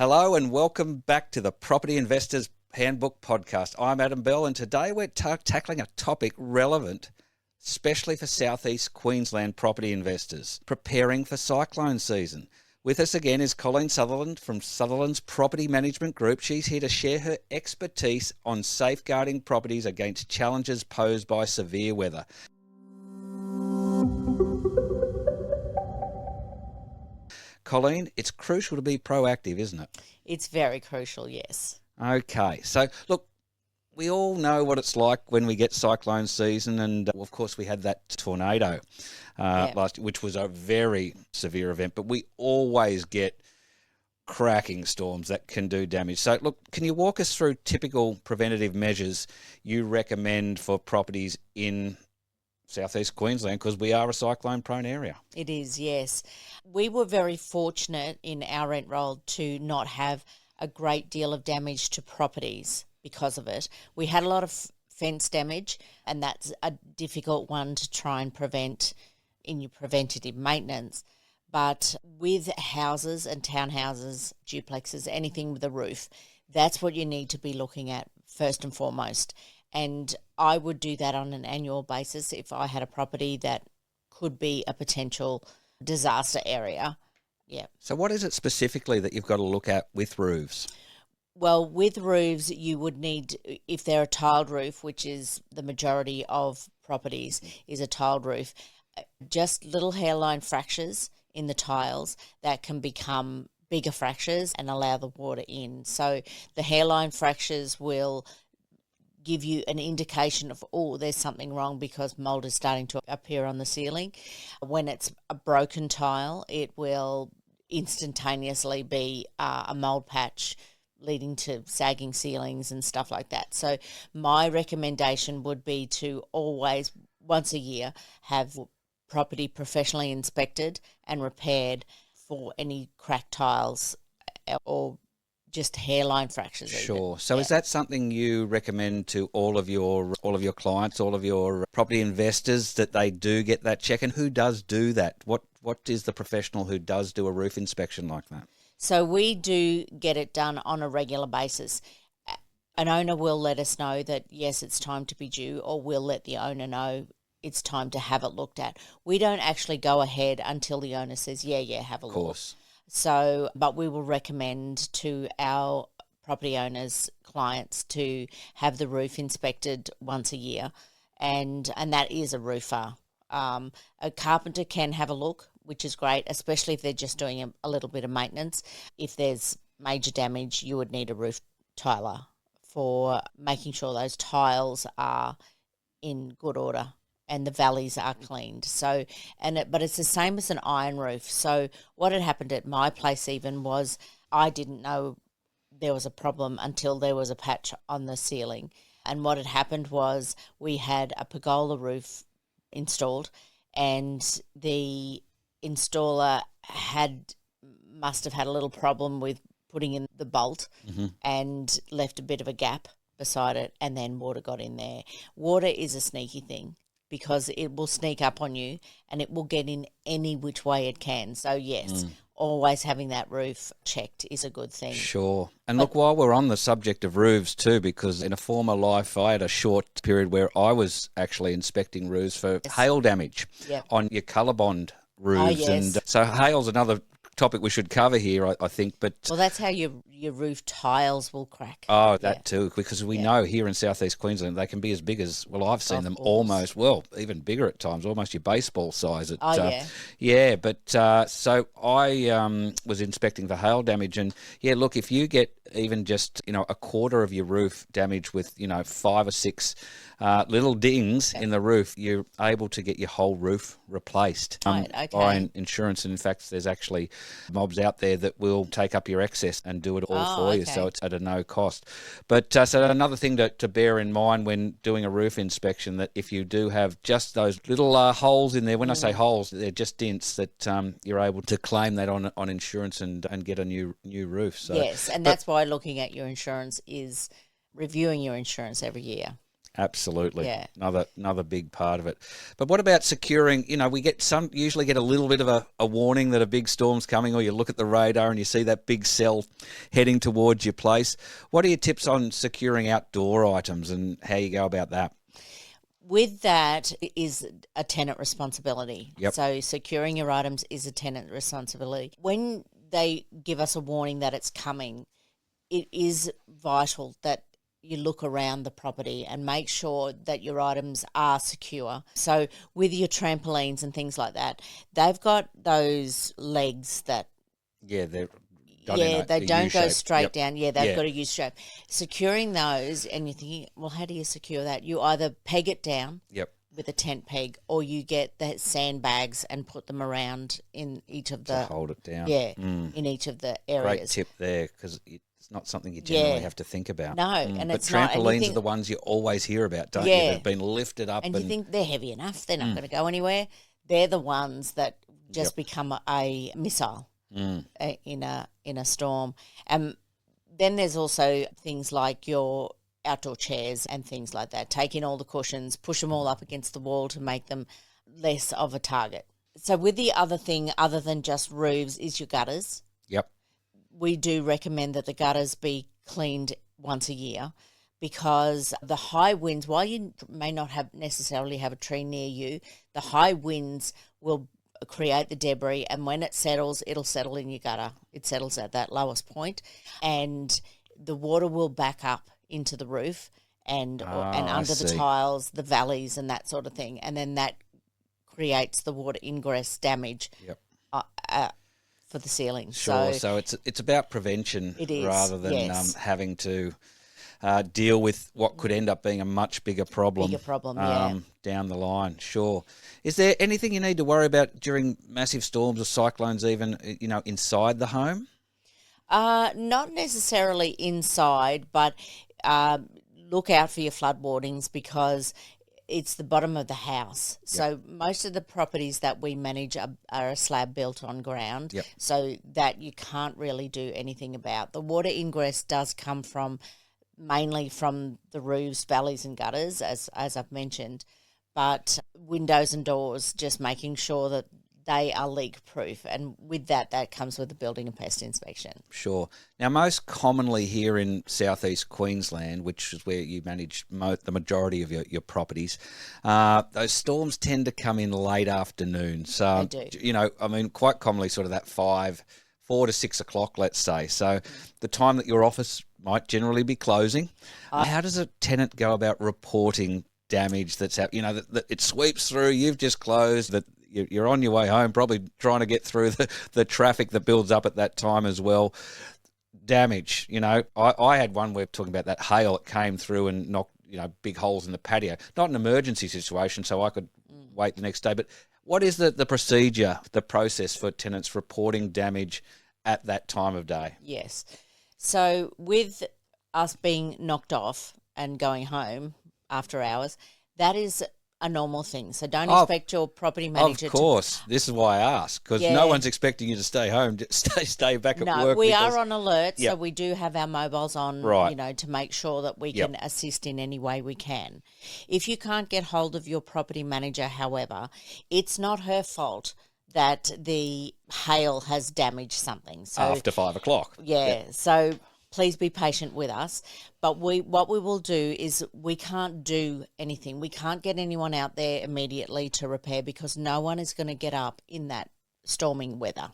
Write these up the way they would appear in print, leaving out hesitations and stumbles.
Hello and welcome back to the Property Investors Handbook Podcast. I'm Adam Bell and today we're tackling a topic relevant, especially for South East Queensland property investors, preparing for cyclone season. With us again is Colleen Sutherland from Sutherland's Property Management Group. She's here to share her expertise on safeguarding properties against challenges posed by severe weather. Colleen, it's crucial to be proactive, isn't it? It's very crucial, yes. Okay, so look, we all know what it's like when we get cyclone season, and of course we had that tornado last, which was a very severe event, but we always get cracking storms that can do damage. So look, can you walk us through typical preventative measures you recommend for properties in South East Queensland, because we are a cyclone-prone area? It is, yes. We were very fortunate in our rent roll to not have a great deal of damage to properties because of it. We had a lot of fence damage, and that's a difficult one to try and prevent in your preventative maintenance. But with houses and townhouses, duplexes, anything with a roof, that's what you need to be looking at first and foremost. And I would do that on an annual basis if I had a property that could be a potential disaster area. Yeah. So what is it specifically that you've got to look at with roofs? Well, with roofs, you would need, if they're a tiled roof, which is the majority of properties, is a tiled roof, just little hairline fractures in the tiles that can become bigger fractures and allow the water in. So the hairline fractures will give you an indication of, oh, there's something wrong because mold is starting to appear on the ceiling. When it's a broken tile, it will instantaneously be a mold patch leading to sagging ceilings and stuff like that. So my recommendation would be to always, once a year, have property professionally inspected and repaired for any cracked tiles or just hairline fractures. Sure. Even. So is that something you recommend to all of your clients, all of your property investors, that they do get that check? And who does do that? What is the professional who does do a roof inspection like that? So we do get it done on a regular basis. An owner will let us know that, yes, it's time to be due, or we'll let the owner know it's time to have it looked at. We don't actually go ahead until the owner says, yeah, have a look. Of course. So, but we will recommend to our property owners, clients, to have the roof inspected once a year, and that is a roofer. A carpenter can have a look, which is great, especially if they're just doing a little bit of maintenance. If there's major damage, you would need a roof tiler for making sure those tiles are in good order and the valleys are cleaned. So, but it's the same as an iron roof. So what had happened at my place even was I didn't know there was a problem until there was a patch on the ceiling. And what had happened was we had a pergola roof installed, and the installer must have had a little problem with putting in the bolt and left a bit of a gap beside it, and then water got in there. Water is a sneaky thing, because it will sneak up on you and it will get in any which way it can. So, yes, always having that roof checked is a good thing. Sure. And look, while we're on the subject of roofs too, because in a former life I had a short period where I was actually inspecting roofs for hail damage on your Colorbond roofs. Yes. And so hail's another topic we should cover here, I think. But well, that's how your roof tiles will crack. Oh, that too, because we know here in South East Queensland they can be as big as, well, I've seen them almost, even bigger at times, almost your baseball size. So I was inspecting for hail damage, and look, if you get even just a quarter of your roof damaged with 5 or 6 little dings in the roof, you're able to get your whole roof replaced by insurance. And in fact, there's actually mobs out there that will take up your excess and do it all for you, so it's at a no cost. But so another thing to bear in mind when doing a roof inspection, that if you do have just those little holes in there, when I say holes, they're just dents, that you're able to claim that on insurance and get a new roof. So, yes, and that's why looking at your insurance is reviewing your insurance every year. Absolutely. Yeah. Another big part of it. But what about securing, we usually get a little bit of a warning that a big storm's coming, or you look at the radar and you see that big cell heading towards your place. What are your tips on securing outdoor items and how you go about that? With that is a tenant responsibility. Yep. So securing your items is a tenant responsibility. When they give us a warning that it's coming, it is vital that you look around the property and make sure that your items are secure. So with your trampolines and things like that, they've got those legs that... Yeah, they don't go straight Yep. down. Yeah, they've got a U-shape. Securing those, and you're thinking, well, how do you secure that? You either peg it down with a tent peg, or you get the sandbags and put them around in each of the... to hold it down. Yeah, in each of the areas. Great tip there, because it's not something you generally have to think about. No, and but it's not. trampolines are the ones you always hear about, don't you? They've been lifted up. And you think they're heavy enough, they're not going to go anywhere. They're the ones that just become a missile in a storm. And then there's also things like your outdoor chairs and things like that. Take in all the cushions, push them all up against the wall to make them less of a target. So with the other thing, other than just roofs, is your gutters. Yep. We do recommend that the gutters be cleaned once a year, because the high winds, while you may not necessarily have a tree near you, the high winds will create the debris, and when it settles, it'll settle in your gutter. It settles at that lowest point, and the water will back up into the roof and under the tiles, the valleys and that sort of thing, and then that creates the water ingress damage for the ceiling. Sure. So it's about prevention rather than having to deal with what could end up being a much bigger problem. Down the line. Sure. Is there anything you need to worry about during massive storms or cyclones, even inside the home? Not necessarily inside, but look out for your flood warnings, because it's the bottom of the house. Yep. So most of the properties that we manage are a slab built on ground, so that you can't really do anything about. The water ingress does come mainly from the roofs, valleys and gutters, as I've mentioned, but windows and doors, just making sure that they are leak proof, and with that comes with a building and pest inspection. Sure. Now, most commonly here in South East Queensland, which is where you manage the majority of your properties, those storms tend to come in late afternoon. So, they do. Quite commonly sort of that 4 to 6 o'clock, let's say. So the time that your office might generally be closing. How does a tenant go about reporting damage that's happened? That it sweeps through, you've just closed, that you're on your way home, probably trying to get through the traffic that builds up at that time as well. Damage, I had one, we're talking about that hail that came through and knocked, big holes in the patio. Not an emergency situation, so I could wait the next day. But what is the procedure, the process for tenants reporting damage at that time of day? Yes. So with us being knocked off and going home after hours, that is a normal thing. So don't expect your property manager to... Of course. This is why I ask, because no one's expecting you to stay home, stay back at work. No, we are on alert, so we do have our mobiles on, to make sure that we can assist in any way we can. If you can't get hold of your property manager, however, it's not her fault that the hail has damaged something. So after 5 o'clock. So please be patient with us. But what we will do is we can't do anything. We can't get anyone out there immediately to repair, because no one is going to get up in that storming weather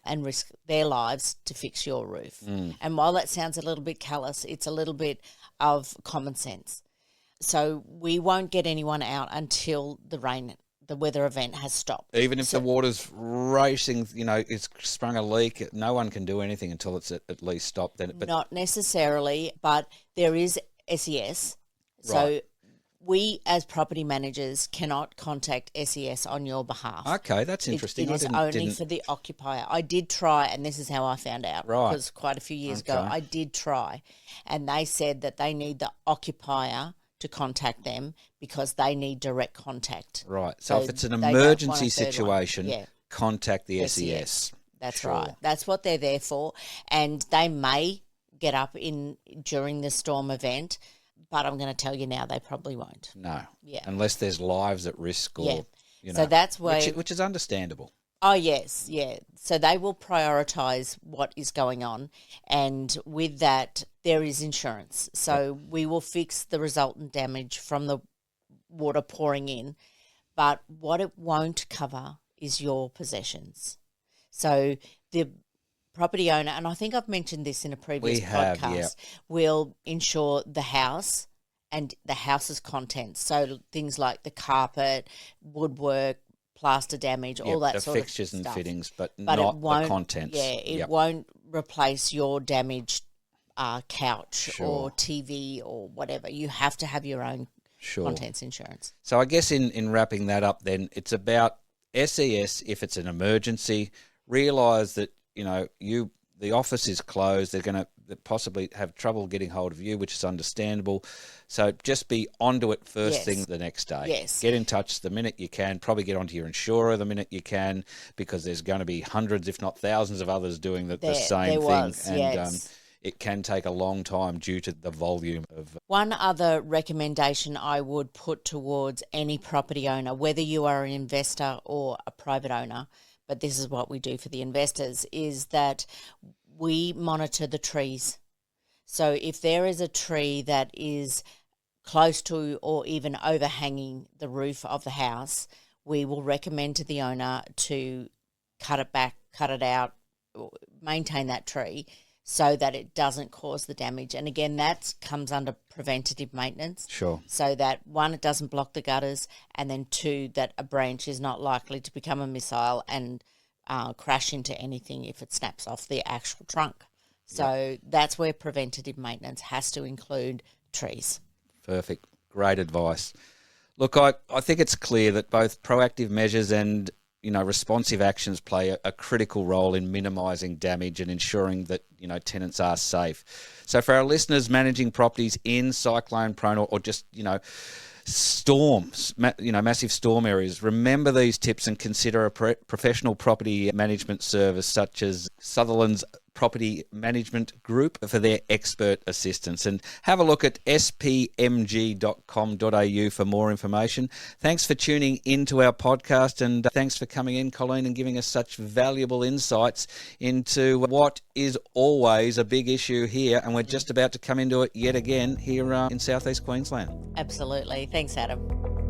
and risk their lives to fix your roof. And while that sounds a little bit callous, it's a little bit of common sense. So we won't get anyone out until the weather event has stopped. Even if the water's racing, it's sprung a leak, no one can do anything until it's at least stopped. Not necessarily, but there is SES. So we, as property managers, cannot contact SES on your behalf. Okay, that's interesting. It is only for the occupier. I did try, and this is how I found out, because quite a few years ago I did try, and they said that they need the occupier to contact them because they need direct contact. Right. So if it's an emergency situation, contact the SES. That's right. That's what they're there for. And they may get up during the storm event, But I'm going to tell you now, they probably won't. No. Yeah. Unless there's lives at risk or, So that's where... Which is understandable. Oh, yes, yeah. So they will prioritise what is going on. And with that, there is insurance. So we will fix the resultant damage from the water pouring in. But what it won't cover is your possessions. So the property owner, and I think I've mentioned this in a previous podcast, will insure the house and the house's contents. So things like the carpet, woodwork, plaster damage, all that sort of stuff. The fixtures and fittings, but not the contents. Yeah, it won't replace your damaged couch or TV or whatever. You have to have your own contents insurance. So I guess in wrapping that up then, it's about SES if it's an emergency. Realise that, the office is closed. They're going to possibly have trouble getting hold of you, which is understandable. So just be onto it first thing the next day. Yes. Get in touch the minute you can. Probably get onto your insurer the minute you can, because there's going to be hundreds, if not thousands of others doing the same thing. And it can take a long time due to the volume of... One other recommendation I would put towards any property owner, whether you are an investor or a private owner, but this is what we do for the investors, is that we monitor the trees. So if there is a tree that is close to or even overhanging the roof of the house, we will recommend to the owner to cut it back, cut it out, maintain that tree so that it doesn't cause the damage. And again, that comes under preventative maintenance. Sure. So that, one, it doesn't block the gutters, and then two, that a branch is not likely to become a missile and crash into anything if it snaps off the actual trunk. So that's where preventative maintenance has to include trees. Perfect. Great advice. Look, I think it's clear that both proactive measures and responsive actions play a critical role in minimising damage and ensuring that, tenants are safe. So for our listeners managing properties in cyclone-prone or just, storms, massive storm areas, remember these tips and consider a professional property management service such as Sutherland's Property Management Group for their expert assistance. And have a look at spmg.com.au for more information. Thanks for tuning into our podcast, and thanks for coming in, Colleen, and giving us such valuable insights into what is always a big issue here, and we're just about to come into it yet again here in South East Queensland. Absolutely. Thanks, Adam.